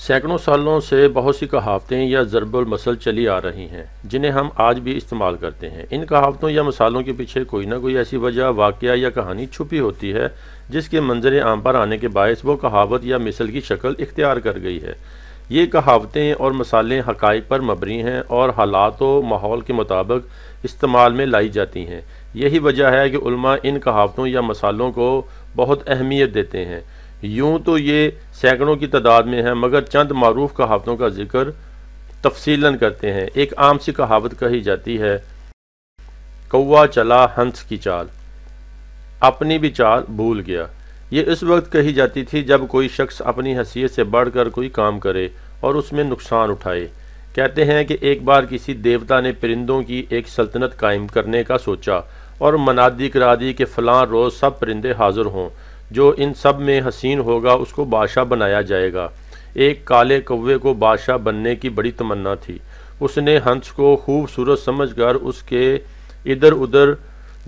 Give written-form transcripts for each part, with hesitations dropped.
سینکڑوں سالوں سے بہت سی کہاوتیں یا ضرب المثل چلی آ رہی ہیں جنہیں ہم آج بھی استعمال کرتے ہیں۔ ان کہاوتوں یا مثالوں کے پیچھے کوئی نہ کوئی ایسی وجہ، واقعہ یا کہانی چھپی ہوتی ہے جس کے منظر عام پر آنے کے باعث وہ کہاوت یا مثل کی شکل اختیار کر گئی ہے۔ یہ کہاوتیں اور مثالیں حقائق پر مبنی ہیں اور حالات و ماحول کے مطابق استعمال میں لائی جاتی ہیں۔ یہی وجہ ہے کہ علماء ان کہاوتوں یا مثالوں کو بہت اہمیت دیتے ہیں۔ یوں تو یہ سینکڑوں کی تعداد میں ہیں، مگر چند معروف کہاوتوں کا ذکر تفصیلاً کرتے ہیں۔ ایک عام سی کہاوت کہی جاتی ہے، کوا چلا ہنس کی چال، اپنی بھی چال بھول گیا۔ یہ اس وقت کہی جاتی تھی جب کوئی شخص اپنی حیثیت سے بڑھ کر کوئی کام کرے اور اس میں نقصان اٹھائے۔ کہتے ہیں کہ ایک بار کسی دیوتا نے پرندوں کی ایک سلطنت قائم کرنے کا سوچا اور منادی کرا دی کہ فلاں روز سب پرندے حاضر ہوں، جو ان سب میں حسین ہوگا اس کو بادشاہ بنایا جائے گا۔ ایک کالے کوے کو بادشاہ بننے کی بڑی تمنا تھی۔ اس نے ہنس کو خوبصورت سمجھ کر اس کے ادھر ادھر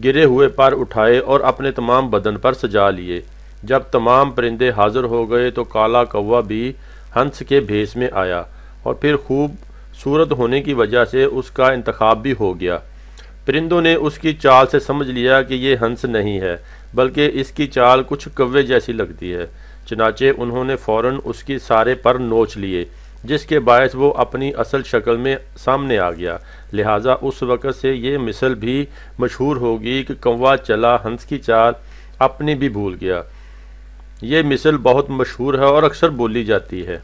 گرے ہوئے پر اٹھائے اور اپنے تمام بدن پر سجا لیے۔ جب تمام پرندے حاضر ہو گئے تو کالا کوا بھی ہنس کے بھیس میں آیا، اور پھر خوبصورت ہونے کی وجہ سے اس کا انتخاب بھی ہو گیا۔ پرندوں نے اس کی چال سے سمجھ لیا کہ یہ ہنس نہیں ہے، بلکہ اس کی چال کچھ کوے جیسی لگتی ہے۔ چنانچہ انہوں نے فوراً اس کی سارے پر نوچ لیے، جس کے باعث وہ اپنی اصل شکل میں سامنے آ گیا۔ لہٰذا اس وقت سے یہ مثل بھی مشہور ہوگی کہ کوا چلا ہنس کی چال، اپنی بھی بھول گیا۔ یہ مثل بہت مشہور ہے اور اکثر بولی جاتی ہے۔